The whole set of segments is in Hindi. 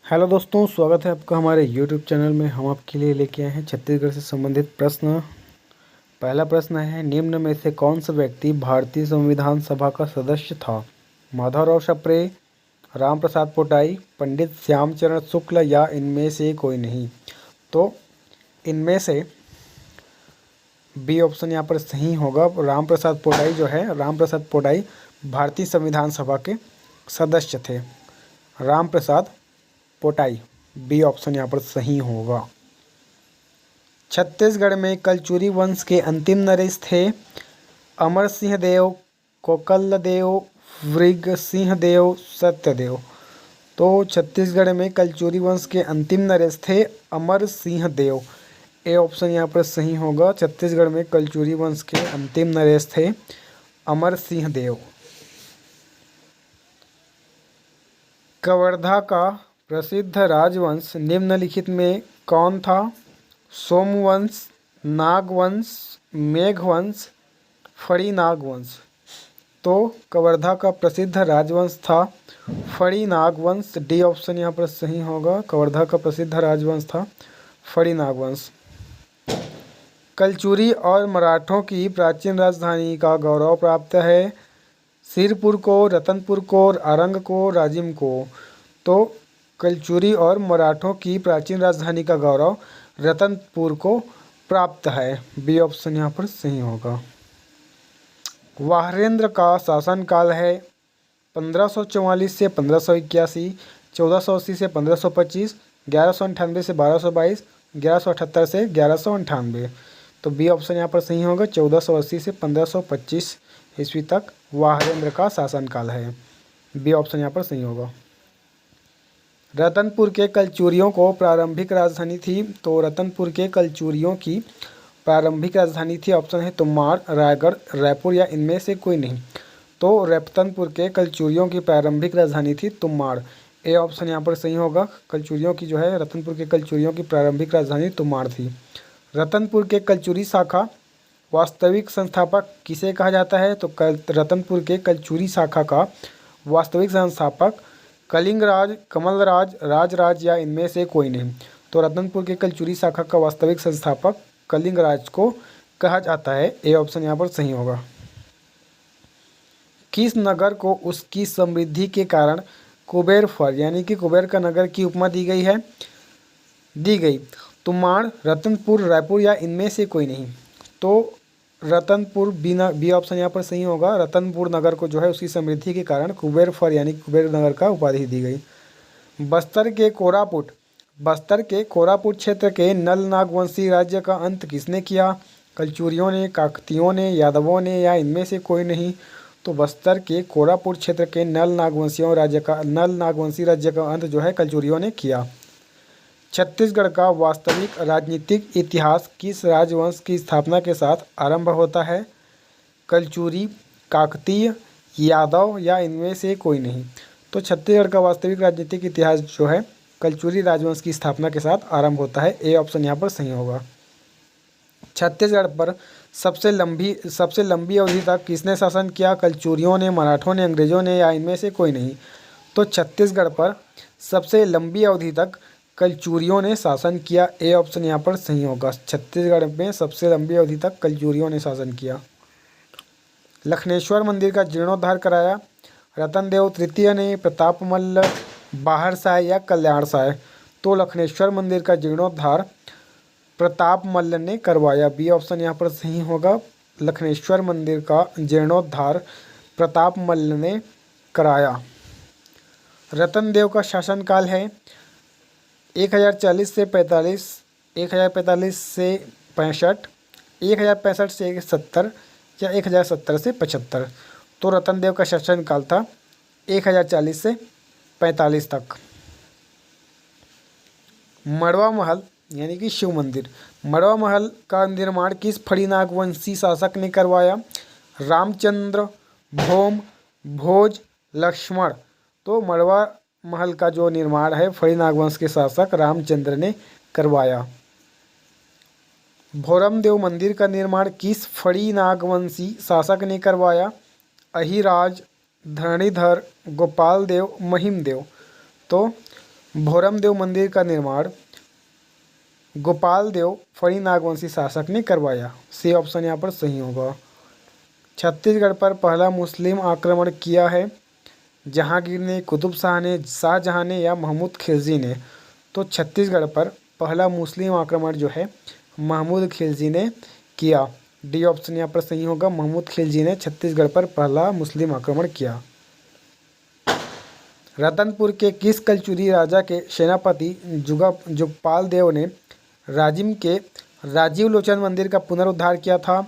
हेलो दोस्तों, स्वागत है आपका हमारे यूट्यूब चैनल में। हम आपके लिए लेके आए हैं छत्तीसगढ़ से संबंधित प्रश्न। पहला प्रश्न है, निम्न में से कौन सा व्यक्ति भारतीय संविधान सभा का सदस्य था? माधवराव सप्रे, राम प्रसाद पोटाई, पंडित श्यामचरण शुक्ल या इनमें से कोई नहीं? तो इनमें से बी ऑप्शन यहाँ पर सही होगा। राम प्रसाद पोटाई जो है, राम प्रसाद पोटाई भारतीय संविधान सभा के सदस्य थे। राम प्रसाद पोटाई, बी ऑप्शन यहाँ पर सही होगा। छत्तीसगढ़ में कलचुरी वंश के अंतिम नरेश थे अमर सिंह देव, कोकल देव, वृग सिंह देव, सत्यदेव। तो छत्तीसगढ़ में कलचुरी वंश के अंतिम नरेश थे अमर सिंह देव। ए ऑप्शन यहाँ पर सही होगा। छत्तीसगढ़ में कलचुरी वंश के अंतिम नरेश थे अमर सिंह देव। कवर्धा का प्रसिद्ध राजवंश निम्नलिखित में कौन था? सोमवंश, नागवंश, मेघवंश, फड़ी नागवंश। तो कवर्धा का प्रसिद्ध राजवंश था फड़ी नागवंश। डी ऑप्शन यहाँ पर सही होगा। कवर्धा का प्रसिद्ध राजवंश था फड़ी नागवंश। कलचुरी और मराठों की प्राचीन राजधानी का गौरव प्राप्त है सिरपुर को, रतनपुर को, अरंग को, राजिम को। तो कलचुरी और मराठों की प्राचीन राजधानी का गौरव रतनपुर को प्राप्त है। बी ऑप्शन यहाँ पर सही होगा। वाहरेंद्र का शासनकाल है 1544 से 1581, 1480 से 1525, 1198 से 1222, 1178 से 1198। तो बी ऑप्शन यहाँ पर सही होगा। 1480 से 1525 ईस्वी तक वाहरेंद्र का शासनकाल है। बी ऑप्शन यहाँ पर सही होगा। रतनपुर के कलचुरियों को प्रारंभिक राजधानी थी। तो रतनपुर के कलचुरियों की प्रारंभिक राजधानी थी। ऑप्शन है तुमाड़, रायगढ़, रायपुर या इनमें से कोई नहीं। तो रतनपुर के कलचुरियों की प्रारंभिक राजधानी थी तुमाड़। ए ऑप्शन यहाँ पर सही होगा। कलचुरियों की जो है, रतनपुर के कलचुरियों की प्रारंभिक राजधानी तुमाड़ थी। रतनपुर के कलचुरी शाखा वास्तविक संस्थापक किसे कहा जाता है? तो रतनपुर के कलचुरी शाखा का वास्तविक संस्थापक कलिंगराज, कमलराज, राजराज या इनमें से कोई नहीं। तो रतनपुर के कलचुरी शाखा का वास्तविक संस्थापक कलिंगराज को कहा जाता है। ए ऑप्शन यहाँ पर सही होगा। किस नगर को उसकी समृद्धि के कारण कुबेर फर यानी कि कुबेर का नगर की उपमा दी गई? तुमाड़, रतनपुर, रायपुर या इनमें से कोई नहीं। तो रतनपुर, बी ऑप्शन यहाँ पर सही होगा। रतनपुर नगर को जो है उसकी समृद्धि के कारण कुबेर फर यानी कुबेर नगर का उपाधि दी गई। बस्तर के कोरापुट क्षेत्र के नल नागवंशी राज्य का अंत किसने किया? कलचुरियों ने, काकतियों ने, यादवों ने या इनमें से कोई नहीं। तो बस्तर के कोरापुट क्षेत्र के नल नागवंशी राज्य का अंत जो है कलचुरियों ने किया। छत्तीसगढ़ का वास्तविक राजनीतिक इतिहास किस राजवंश की स्थापना के साथ आरंभ होता है? कलचुरी, काकतीय, यादव या इनमें से कोई नहीं। तो छत्तीसगढ़ का वास्तविक राजनीतिक इतिहास जो है कलचुरी राजवंश की स्थापना के साथ आरंभ होता है। ए ऑप्शन यहाँ पर सही होगा। छत्तीसगढ़ पर सबसे लंबी अवधि तक किसने शासन किया? कलचुरियों ने, मराठों ने, अंग्रेजों ने या इनमें से कोई नहीं। तो छत्तीसगढ़ पर सबसे लंबी अवधि तक कलचुरियों ने शासन किया। ए ऑप्शन यहाँ पर सही होगा। छत्तीसगढ़ में सबसे लंबी अवधि तक कलचुरियों ने शासन किया। लखनेश्वर मंदिर का जीर्णोद्धार कराया रतनदेव तृतीय ने, प्रतापमल्ल, बाहरसाय या कल्याणसाय? तो लखनेश्वर मंदिर का जीर्णोद्धार प्रतापमल्ल ने करवाया। बी ऑप्शन यहाँ पर सही होगा। लखनेश्वर मंदिर का जीर्णोद्धार प्रतापमल्ल ने कराया। रतनदेव का शासनकाल है 1040 से 45, 1045 से 65, 1065 से 70 या 1070 से 75। तो रतनदेव का शासनकाल था 1040 से 45 तक। मड़वा महल यानी कि शिव मंदिर, मड़वा महल का निर्माण किस फड़ी नागवंशी शासक ने करवाया? रामचंद्र, भौम, भोज, लक्ष्मण। तो मड़वा महल का जो निर्माण है फड़ी नागवंश के शासक रामचंद्र ने करवाया। भोरमदेव मंदिर का निर्माण किस फड़ी नागवंशी शासक ने करवाया? अहिराज, धरणीधर, गोपाल देव, महिम देव। तो भोरमदेव मंदिर का निर्माण गोपाल देव फणी नागवंशी शासक ने करवाया। सी ऑप्शन यहाँ पर सही होगा। छत्तीसगढ़ पर पहला मुस्लिम आक्रमण किया है जहांगीर ने, कुतुब शाह ने, शाहजहां ने या महमूद खिलजी ने। तो छत्तीसगढ़ पर पहला मुस्लिम आक्रमण जो है महमूद खिलजी ने किया। डी ऑप्शन यहाँ पर सही होगा। महमूद खिलजी ने छत्तीसगढ़ पर पहला मुस्लिम आक्रमण किया। रतनपुर के किस कलचुरी राजा के सेनापति जुगपाल देव ने राजिम के राजीव लोचन मंदिर का पुनरुद्धार किया था?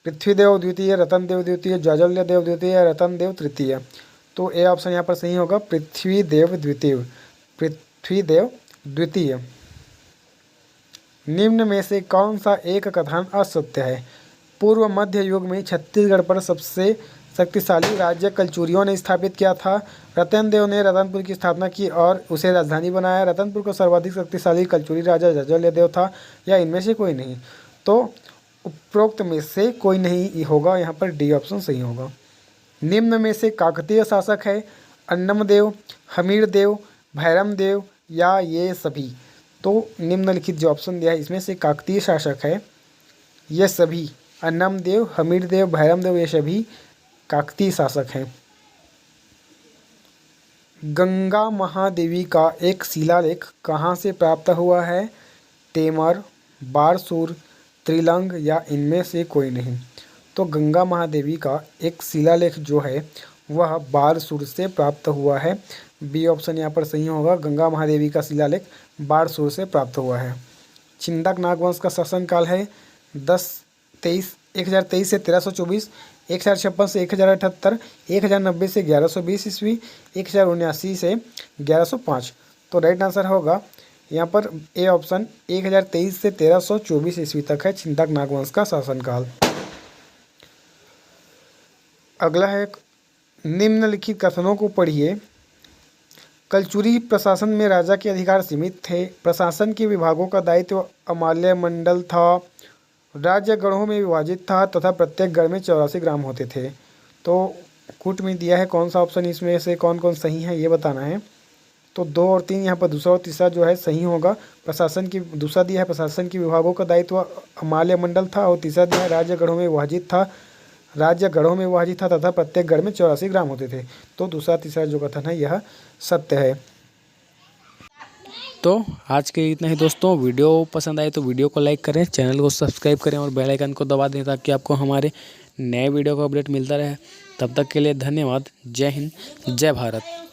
पृथ्वीदेव द्वितीय, रतनदेव द्वितीय, ज्वाजल्यदेव द्वितीय या रतनदेव तृतीय। तो ए ऑप्शन यहाँ पर सही होगा। पृथ्वीदेव द्वितीय। पृथ्वीदेव द्वितीय। निम्न में से कौन सा एक कथन असत्य है? पूर्व मध्य युग में छत्तीसगढ़ पर सबसे शक्तिशाली राज्य कलचुरियों ने स्थापित किया था। रतनदेव ने रतनपुर की स्थापना की और उसे राजधानी बनाया। रतनपुर का सर्वाधिक शक्तिशाली कलचुरी राजा ज्वाजल्यदेव था, या इनमें से कोई नहीं। तो उपरोक्त में से कोई नहीं होगा। यहाँ पर डी ऑप्शन सही होगा। निम्न में से काकतीय शासक है अन्नमदेव, हमीरदेव, भैरमदेव या ये सभी। तो निम्नलिखित जो ऑप्शन दिया है इसमें से काकतीय शासक है ये सभी। अन्नमदेव, हमीरदेव, भैरमदेव ये सभी काकतीय शासक हैं। गंगा महादेवी का एक शिलालेख कहाँ से प्राप्त हुआ है? टेमर, बारसूर, त्रिलंग या इनमें से कोई नहीं। तो गंगा महादेवी का एक शिलालेख जो है वह बारसूर से प्राप्त हुआ है। बी ऑप्शन यहाँ पर सही होगा। गंगा महादेवी का शिलालेख बारसूर से प्राप्त हुआ है। छिंदक नागवंश का शासनकाल है 1023 से 1324, 1056 से 1078, 1090 से 1120 ईस्वी, 1079 से 1105। तो राइट आंसर होगा यहाँ पर ए ऑप्शन 1023 से 1324 ईस्वी तक है छिंदक नागवंश का शासनकाल। अगला है निम्नलिखित कथनों को पढ़िए। कलचुरी प्रशासन में राजा के अधिकार सीमित थे। प्रशासन के विभागों का दायित्व अमाल्य मंडल था। राज्य गढ़ों में विभाजित था तथा प्रत्येक गढ़ में 84 ग्राम होते थे। तो कूट में दिया है कौन सा ऑप्शन इसमें से कौन कौन सही है ये बताना है। तो 2 और 3 यहाँ पर दूसरा और तीसरा जो है सही होगा। प्रशासन की दूसरा दिया है प्रशासन के विभागों का दायित्व अमाल्य मंडल था, और तीसरा दिया है राज्य गढ़ों में विभाजित था। राज्य गढ़ों में विभाजित था तथा प्रत्येक गढ़ में 84 ग्राम होते थे। तो दूसरा तीसरा जो कथन है यह सत्य है। तो आज के इतना ही दोस्तों। वीडियो पसंद आए तो वीडियो को लाइक करें, चैनल को सब्सक्राइब करें और बेल आइकन को दबा दें ताकि आपको हमारे नए वीडियो का अपडेट मिलता रहे। तब तक के लिए धन्यवाद। जय हिंद, जय भारत।